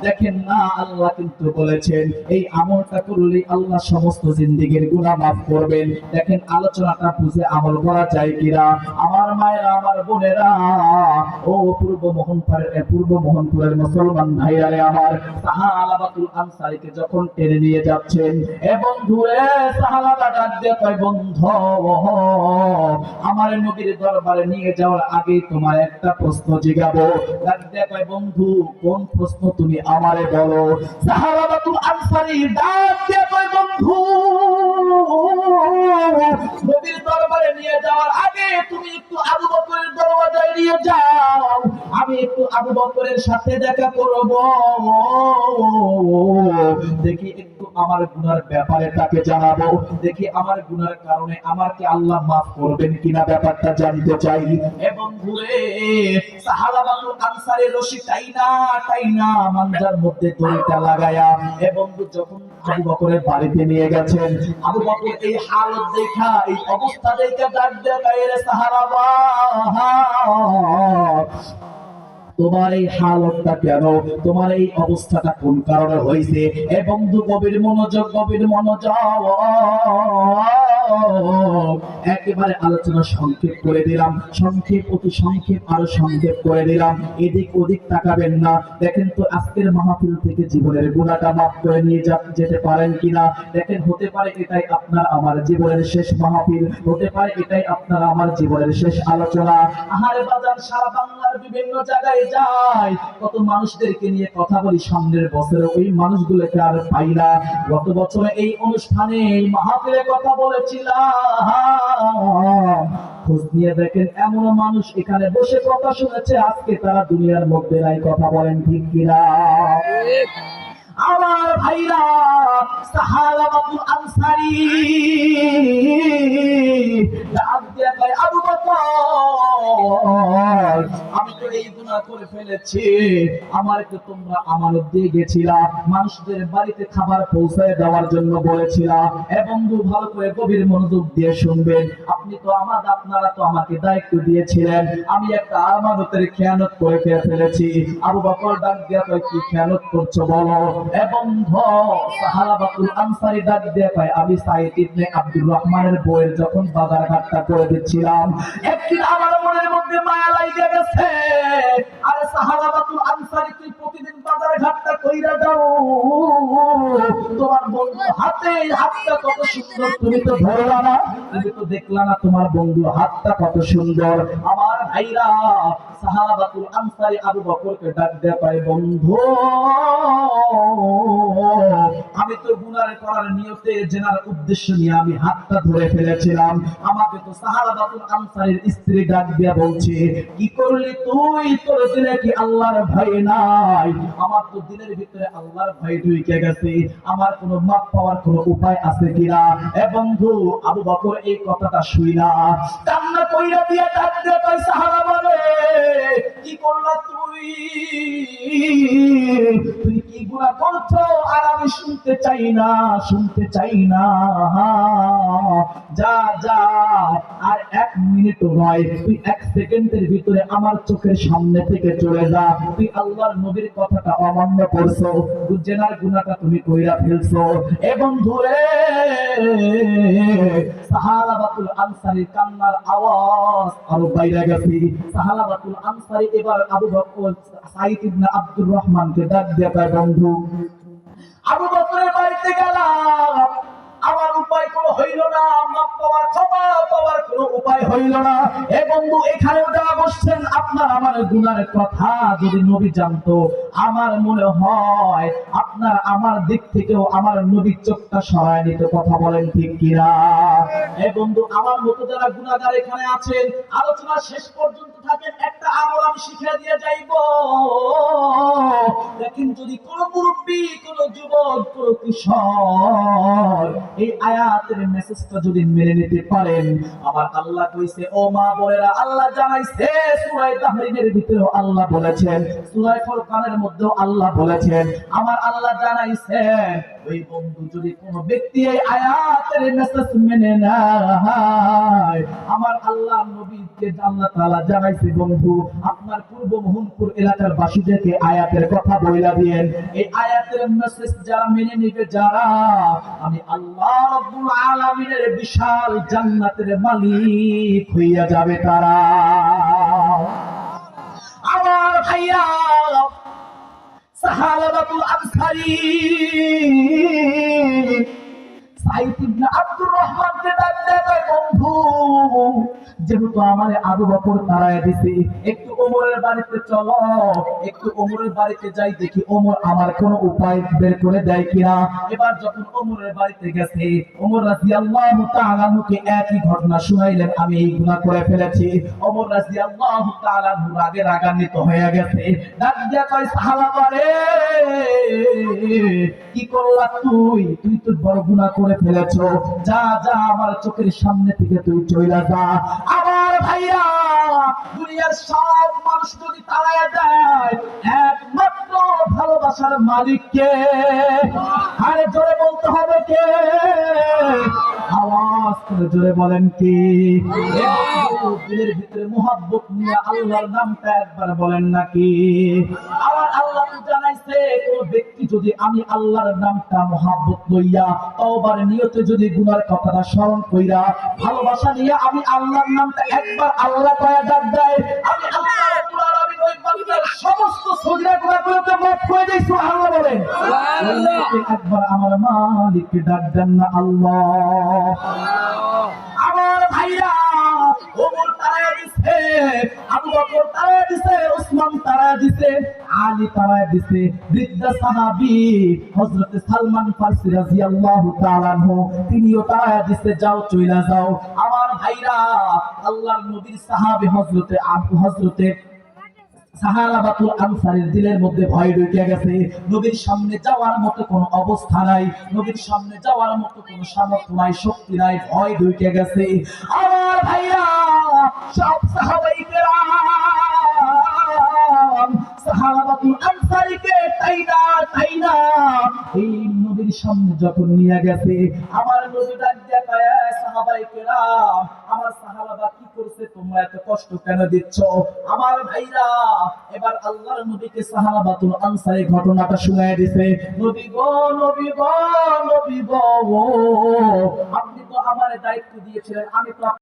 দেখেন না, আল্লাহ কিন্তু বলেছেন এই আমলটা করলে আল্লাহ সমস্ত জিন্দেগীর গুনাহ মাফ করবেন। দেখেন আলোচনাটা বুঝে আমল করা যায় কিনা। আমার মায়েরা, আমার বোনেরা, ও পূর্ব মোহনপুরের মুসলমান ভাইরা রে আমার, সাহাবাতুল আনসারীকে যখন টেনে নিয়ে যাচ্ছেন, এ বন্ধু রে, সাহাবারা ডাক দিয়ে কয়, বন্ধু, আমার নবীর দরবারে নিয়ে যাওয়ার আগে তোমার একটা প্রশ্ন জিগাবো। ডাক দিয়ে কয়, বন্ধু, কোন প্রশ্ন তুমি আমারে বলো। সাহাবাতুল আনসারী ডাক দিয়ে কয়, বন্ধু, নবীর দরবারে নিয়ে যাওয়ার আগে তুমি একটু আবু বকরের দরওয়াজায় নিয়ে যাও, আমি একটু আবু বকরের সাথে দেখা করব, দেখি একটু আমার গুনার ব্যাপারে তাকে জানাবো, দেখি আমার গুনার কারণে আমাকে আল্লাহ মাফ করবেন কিনা, ব্যাপারটা জানতে চাই। এবং ঘুরে সাহাবাতুল আনসারী রশি টাইনা মানজার মধ্যে দড়িটা লাগায়া, এবং যখন আবু বকরের বাড়িতে নিয়ে গেছেন, আবু বকর এই হালত দেখা, এই অবস্থা দেখা ডাক দেয়, রে সাহাবা, তোমার এই হালতটা কেন, তোমার এই অবস্থাটা কোন কারণে হয়েছে? এ বন্ধু, গভীর মনোযোগ, গভীর মনোযোগ। একেবারে আলোচনা সংক্ষেপ করে দিলাম, সংক্ষেপ অতি সংক্ষেপ, আরো সংক্ষেপ করে দিলাম, এদিক ওদিক তাকাবেন না। দেখেন তো আজকের মাহফিল থেকে জীবনের গুণাটা মাফ করে নিয়ে যেতে পারেন কিনা। দেখেন, হতে পারে এটাই আপনার আমার জীবনের শেষ মাহফিল, হতে পারে এটাই আপনার আমার জীবনের শেষ আলোচনা। আহারে বাজার, সারা বাংলার বিভিন্ন জায়গায় যাই, কত মানুষদেরকে নিয়ে কথা বলি, সামনের বছরে ওই মানুষগুলোকে আর পাই না। গত বছরে এই অনুষ্ঠানে, এই মাহফিলে কথা বলেছিলাম, খোঁজ নিয়ে দেখেন এমন মানুষ এখানে বসে কথা শুনেছে, আজকে তারা দুনিয়ার মধ্যে নাই। কথা বলেন ঠিক কিনা? আমার ভাইরা, সাহাবাতুল আনসারী ডাক দিয়ে কয়, আবু বকর, আমি তো এই গুনাহ করে ফেলেছি, আমাকে তোমরা আমানত দিয়ে গেছিলা, মানুষদের বাড়িতে খাবার পৌঁছায় দেওয়ার জন্য বলেছিলা। এ বন্ধু, ভালো করে গভীর মনোযোগ দিয়ে শুনবেন। আপনি তো আপনারা তো আমাকে দায়িত্ব দিয়েছিলেন, আমি একটা আমানতের খেয়ানত করে ফেলেছি। আবু বকর ডাক দিয়ে কয়, কি খেয়ানত করছো বলো। এবং সাহাবাতুল আনসারী ডাক দিয়ে কয়, আমি সাঈদ ইবনে আব্দুর রহমানের বউয়ের যখন বাজার ঘাটটা করে দিচ্ছিলাম, একদিন আমার মনের মধ্যে মায়া লাগা গেছে। আরে সাহাবাতুল আনসারী, তুই প্রতিদিন বাজার ঘাটটা কইরা দাও, তোমার বন্ধু হাতটা কত সুন্দর, তুমি তো ধরলা না, তুমি তো দেখলা না তোমার বন্ধু হাতটা কত সুন্দর। আমার ভাইরা, সাহাবাতুল আনসারী আবু বকরকে ডাক দিয়ে কয়, বন্ধু, আমি তো গুনাহ করার নিয়তে, জেনার উদ্দেশ্য নিয়ে আমি হাতটা ধরে ফেলেছিলাম। আমাকে তো সাহাবাতুল আনসারীর স্ত্রী ডাক দিয়ে বলছে, কি করলি তুই, তোর দিলে কি আল্লাহর ভয় নাই? আমার তো দিনের ভিতরে আল্লাহর ভয় ঢুকে গেছে, আমার কোনো মাপ পাওয়ার কোনো উপায় আছে কিনা? এ বন্ধু, আবু বকর এই কথাটা শুইনা কান্না কইরা দিয়ে ডাক দিয়ে কয়, সাহাবা বলে, কি করলা তুই, তুই কি গুনাহ করছো? আর আমি শুনতে চাই না, শুনতে চাই না, যা যা, আর এক মিনিটও নয়, তুই এক সেকেন্ডের ভিতরে আমার চোখের সামনে থেকে চলে যা। তুই আল্লাহর নবীর কথাটা অমান্য করছো, জেনার গুনাহটা তুমি কইরা ফেলছো। এবং ধরে সাহাবাতুল আনসারী কান্নার আওয়াজ আরো বাইরে গেছে। সাহাবাতুল আনসারী এবার আবু বকর, সাঈদ ইবনে আব্দুর রহমানকে ডাক দিয়ে কয়, বন্ধু, আবু বকরের বাড়িতে গেলাম, আমার উপায় কোনো হইল না, মাপ পাওয়ার, ক্ষমা পাওয়ার কোনো উপায় হইল না। এ বন্ধু, এখানেও যারা বসছেন, আপনার আমার গুনাহের কথা যদি নবী জানতো, আমার মনে হয় আপনার আমার দিক থেকেও আমার নবীর চোখটা সরায় নিতে। কথা বলেন ঠিক কিনা? এ বন্ধু, আমার মতো যারা গুনাহগার এখানে আছেন, আলোচনা শেষ পর্যন্ত থাকেন, একটা আমল আমি শিখিয়ে দিয়ে যাইব। দেখেন, যদি কোনো মুরব্বি মুরব্বী, কোন যুবক, কোন কিশোর এই আয়াতের মেসেজটা যদি মেনে নিতে পারেন, আমার আল্লাহ কইছে, ও মা বোনেরা, আল্লাহ জানাইছে সূরা তাহরিমের ভিতরেও আল্লাহ বলেছেন, সূরা ফুরকানের মধ্যেও আল্লাহ বলেছেন, আমার আল্লাহ জানাইছেন ওই বন্ধু যদি কোন ব্যক্তি এই আয়াতের মেসেজ মেনে নেয়, আমার আল্লাহ নবীকে আল্লাহ তাআলা জানাইছে, বন্ধু আপনার পূর্ব মোহনপুর এলাকার বাসীদেরকে আয়াতের কথা বইলা দিয়েন, এই আয়াতের মেসেজ যারা মেনে নিবে, যারা, আমি আল্লাহ রাব্বুল আলামিনের বিশাল জান্নাতের মালিক হইয়া যাবে তারা। আমার ভাইয়া সাহাবাতুল আনসারী সাইদ ইবনে আব্দুর রহমানকে ডাক দেয়, বন্ধু যেহেতু আমারে আবু বকর তাড়ায় দিছে, একটু ওমরের বাড়িতে চলো, একটু ওমরের বাড়িতে যাই, দেখি ওমর আমার কোনো উপায় বের করে দেয় কিনা। এবার যখন ওমরের বাড়িতে গেছে, ওমর রাদিয়াল্লাহু তাআলা আনহুকে একই ঘটনা শুনাইলেন, আমি এই গুনাহ করে ফেলেছি। ওমর রাদিয়াল্লাহু তাআলা আনহু রাগে রাগান্বিত হয়ে গেছে, ডাক দিয়া কয়, সাহাবা রে, কি করলা তুই? তুই তো বড় গুনাহ করে ফেলেছো, যা যা আমার চোখের সামনে থেকে তুই চইলা যা। আমার ভাইয়া, দুনিয়ার সব মানুষ যদি তাড়ায়া দেয়, একমাত্র ভালোবাসার মালিক কে? আরে জোরে বলতে হবে কে? আওয়াজ করে জোরে বলেন কি? দিলের ভিতরে মুহাব্বত নিয়ে আল্লাহর নামটা একবার বলেন নাকি? আমার আল্লাহ তো জানাইছে, কোন ব্যক্তি যদি আমি আল্লাহর নামটা মুহাব্বত লইয়া তওবার নিয়তে যদি গুনার কথাটা স্মরণ কইরা ভালোবাসা নিয়ে আমি আল্লাহর নামটা একবার আল্লাহ কয়া ডাক দেয়, আমি আল্লাহ রাব্বুল আলামিন ওই বান্দার সমস্ত সগীরা গুনাহগুলোকে মাফ করে দেই। সুবহানাল্লাহ বলেন। সুবহানাল্লাহ। একবার আমার মালিককে ডাক দেন না আল্লাহ। আমার ভাইরা, ওমর তাড়ায় দিছে, আবু বকর তাড়ায় দিছে, ওসমান তাড়ায় দিছে, আলী তাড়ায় দিছে, বৃদ্ধ সাহাবী হযরত সালমান ফারসি রাদিয়াল্লাহু তাআলা আনহু তিনিও তাড়ায় দিছে, যাও চইলা যাও। আমার ভাইরা, আল্লাহর নবীর সাহাবী হযরতে সাহাবাতুল আনসারীর দিলের মধ্যে ভয় ঢুকে গেছে, নবীর সামনে যাওয়ার মতো কোনো অবস্থা নাই, নবীর সামনে যাওয়ার মতো কোনো সামর্থ্য নাই, শক্তি নাই, ভয় ঢুকে গেছে। আমার ভাইরা, সব সাহাবায়ে কেরাম সাহাবাতুল আনসারীকে তাইনা এই নবীর সামনে যখন নিয়ে গেছে, আমার নবী ডাক দিয়া কয়, সাহাবায়ে কেরাম, আমার সাহাবা কি করছে, তোমরা এত কষ্ট কেন দিচ্ছ? আমার ভাইরা, এবার আল্লাহর নবীকে সাহাবাতুল আনসারী ঘটনাটা শুনায় দিছে। নবী গো, নবী গো, নবী গো, আপনি তো আমারে দায়িত্ব দিয়েছিলেন, আমি তো